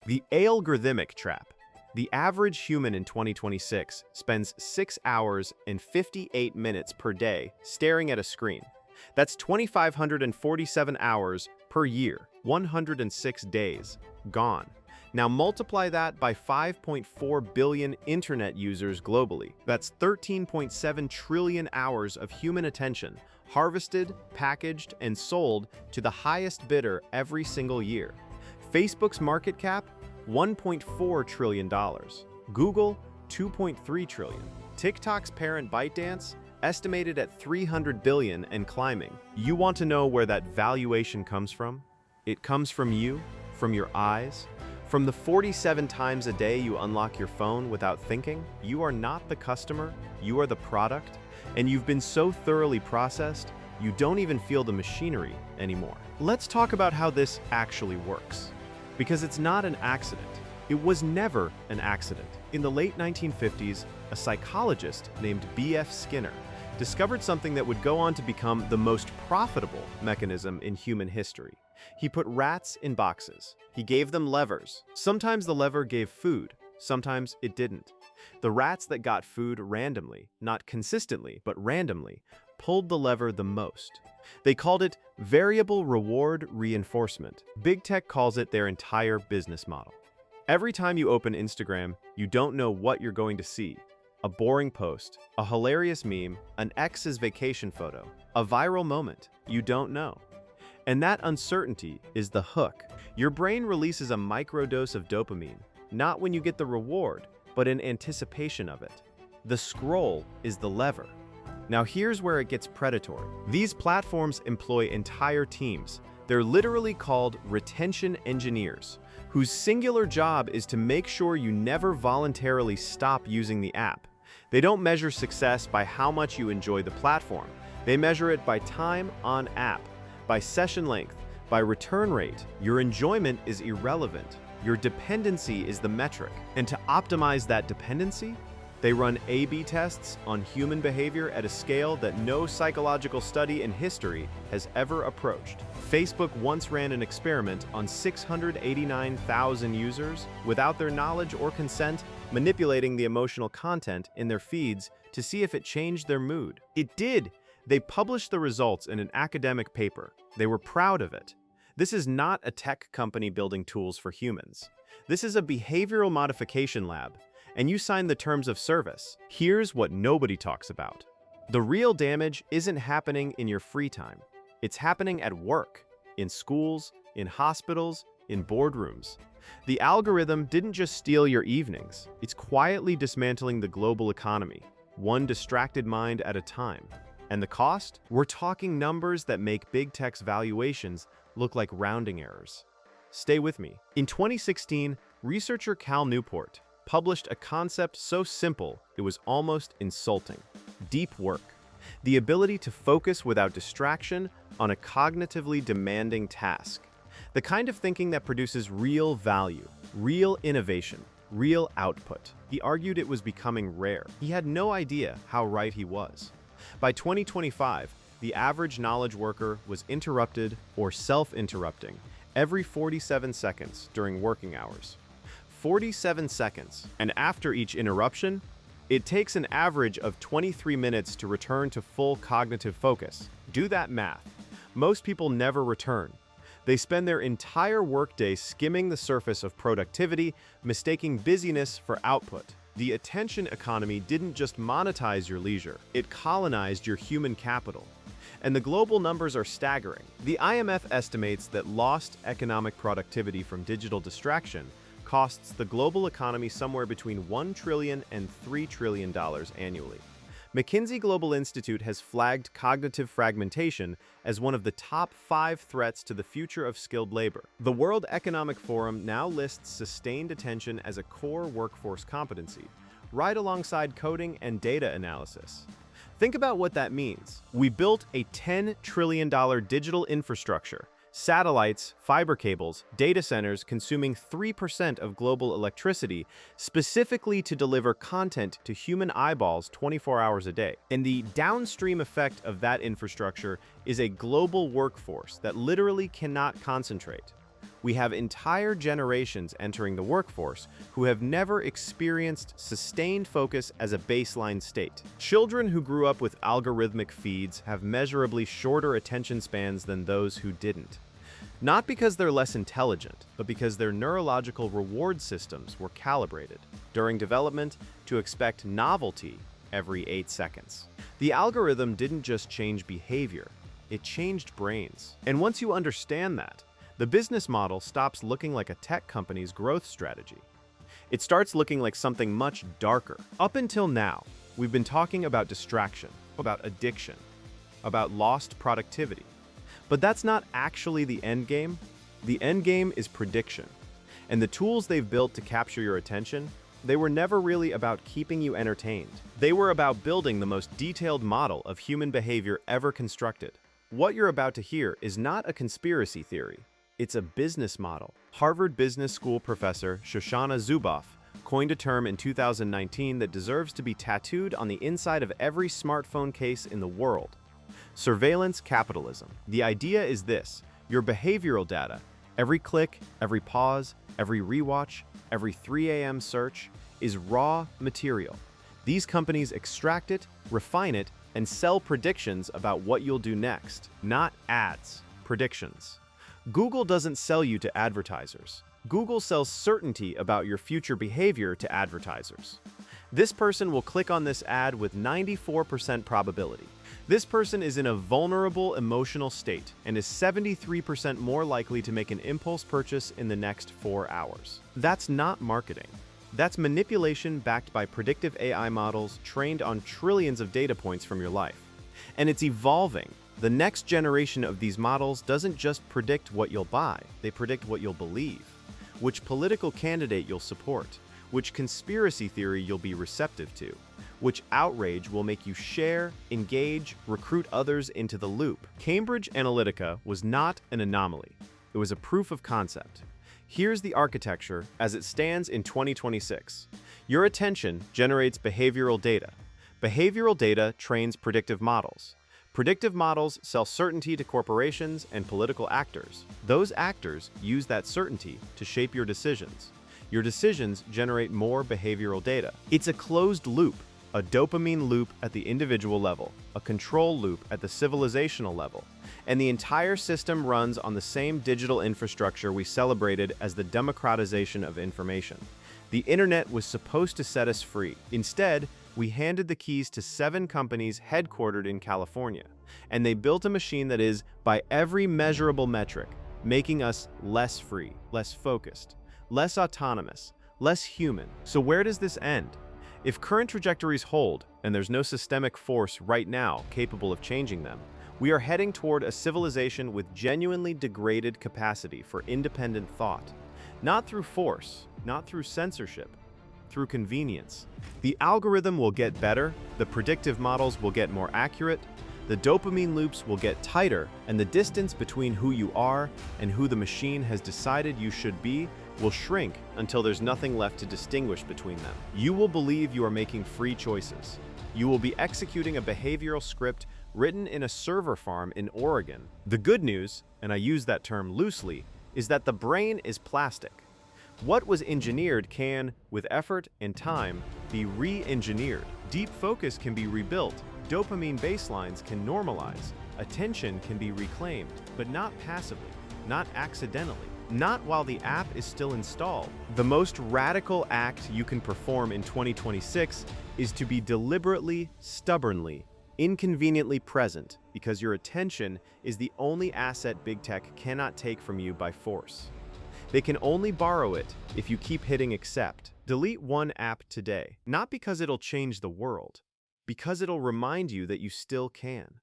The algorithmic trap. The average human in 2026 spends 6 hours and 58 minutes per day staring at a screen. That's 2,547 hours per year, 106 days, gone. Now multiply that by 5.4 billion internet users globally. That's 13.7 trillion hours of human attention, harvested, packaged, and sold to the highest bidder every single year. Facebook's market cap, $1.4 trillion. Google, $2.3 trillion. TikTok's parent ByteDance, estimated at $300 billion and climbing. You want to know where that valuation comes from? It comes from you, from your eyes, from the 47 times a day you unlock your phone without thinking. You are not the customer, you are the product, and you've been so thoroughly processed, you don't even feel the machinery anymore. Let's talk about how this actually works. Because it's not an accident. It was never an accident. In the late 1950s, a psychologist named B.F. Skinner discovered something that would go on to become the most profitable mechanism in human history. He put rats in boxes. He gave them levers. Sometimes the lever gave food, sometimes it didn't. The rats that got food randomly, not consistently, but randomly, pulled the lever the most. They called it variable reward reinforcement. Big tech calls it their entire business model. Every time you open Instagram, you don't know what you're going to see. A boring post, a hilarious meme, an ex's vacation photo, a viral moment. You don't know. And that uncertainty is the hook. Your brain releases a microdose of dopamine, not when you get the reward, but in anticipation of it. The scroll is the lever. Now here's where it gets predatory. These platforms employ entire teams. They're literally called retention engineers, whose singular job is to make sure you never voluntarily stop using the app. They don't measure success by how much you enjoy the platform. They measure it by time on app, by session length, by return rate. Your enjoyment is irrelevant. Your dependency is the metric. And to optimize that dependency, they run A/B tests on human behavior at a scale that no psychological study in history has ever approached. Facebook once ran an experiment on 689,000 users without their knowledge or consent, manipulating the emotional content in their feeds to see if it changed their mood. It did! They published the results in an academic paper. They were proud of it. This is not a tech company building tools for humans. This is a behavioral modification lab, and you sign the terms of service. Here's what nobody talks about. The real damage isn't happening in your free time. It's happening at work, in schools, in hospitals, in boardrooms. The algorithm didn't just steal your evenings. It's quietly dismantling the global economy, one distracted mind at a time. And the cost? We're talking numbers that make big tech's valuations look like rounding errors. Stay with me. In 2016, researcher Cal Newport published a concept so simple it was almost insulting. Deep work. The ability to focus without distraction on a cognitively demanding task. The kind of thinking that produces real value, real innovation, real output. He argued it was becoming rare. He had no idea how right he was. By 2025, the average knowledge worker was interrupted or self-interrupting every 47 seconds during working hours. 47 seconds. And after each interruption, it takes an average of 23 minutes to return to full cognitive focus. Do that math. Most people never return. They spend their entire workday skimming the surface of productivity, mistaking busyness for output. The attention economy didn't just monetize your leisure, it colonized your human capital. And the global numbers are staggering. The IMF estimates that lost economic productivity from digital distraction costs the global economy somewhere between $1 trillion and $3 trillion annually. McKinsey Global Institute has flagged cognitive fragmentation as one of the top 5 threats to the future of skilled labor. The World Economic Forum now lists sustained attention as a core workforce competency, right alongside coding and data analysis. Think about what that means. We built a $10 trillion digital infrastructure, satellites, fiber cables, data centers consuming 3% of global electricity specifically to deliver content to human eyeballs 24 hours a day. And the downstream effect of that infrastructure is a global workforce that literally cannot concentrate. We have entire generations entering the workforce who have never experienced sustained focus as a baseline state. Children who grew up with algorithmic feeds have measurably shorter attention spans than those who didn't. Not because they're less intelligent, but because their neurological reward systems were calibrated during development to expect novelty every 8 seconds. The algorithm didn't just change behavior, it changed brains. And once you understand that, the business model stops looking like a tech company's growth strategy. It starts looking like something much darker. Up until now, we've been talking about distraction, about addiction, about lost productivity. But that's not actually the end game. The end game is prediction. And the tools they've built to capture your attention, they were never really about keeping you entertained. They were about building the most detailed model of human behavior ever constructed. What you're about to hear is not a conspiracy theory. It's a business model. Harvard Business School professor Shoshana Zuboff coined a term in 2019 that deserves to be tattooed on the inside of every smartphone case in the world: surveillance capitalism. The idea is this: your behavioral data, every click, every pause, every rewatch, every 3 a.m. search, is raw material. These companies extract it, refine it, and sell predictions about what you'll do next. Not ads, predictions. Google doesn't sell you to advertisers. Google sells certainty about your future behavior to advertisers. This person will click on this ad with 94% probability. This person is in a vulnerable emotional state and is 73% more likely to make an impulse purchase in the next 4 hours. That's not marketing. That's manipulation backed by predictive AI models trained on trillions of data points from your life. And it's evolving. The next generation of these models doesn't just predict what you'll buy, they predict what you'll believe, which political candidate you'll support, which conspiracy theory you'll be receptive to, which outrage will make you share, engage, recruit others into the loop. Cambridge Analytica was not an anomaly. It was a proof of concept. Here's the architecture as it stands in 2026. Your attention generates behavioral data. Behavioral data trains predictive models. Predictive models sell certainty to corporations and political actors. Those actors use that certainty to shape your decisions. Your decisions generate more behavioral data. It's a closed loop, a dopamine loop at the individual level, a control loop at the civilizational level, and the entire system runs on the same digital infrastructure we celebrated as the democratization of information. The internet was supposed to set us free. Instead, we handed the keys to 7 companies headquartered in California, and they built a machine that is, by every measurable metric, making us less free, less focused, less autonomous, less human. So where does this end? If current trajectories hold, and there's no systemic force right now capable of changing them, we are heading toward a civilization with genuinely degraded capacity for independent thought. Not through force, not through censorship, through convenience. The algorithm will get better, the predictive models will get more accurate, the dopamine loops will get tighter, and the distance between who you are and who the machine has decided you should be will shrink until there's nothing left to distinguish between them. You will believe you are making free choices. You will be executing a behavioral script written in a server farm in Oregon. The good news, and I use that term loosely, is that the brain is plastic. What was engineered can, with effort and time, be re-engineered. Deep focus can be rebuilt, dopamine baselines can normalize, attention can be reclaimed, but not passively, not accidentally, not while the app is still installed. The most radical act you can perform in 2026 is to be deliberately, stubbornly, inconveniently present, because your attention is the only asset big tech cannot take from you by force. They can only borrow it if you keep hitting accept. Delete one app today, not because it'll change the world, because it'll remind you that you still can.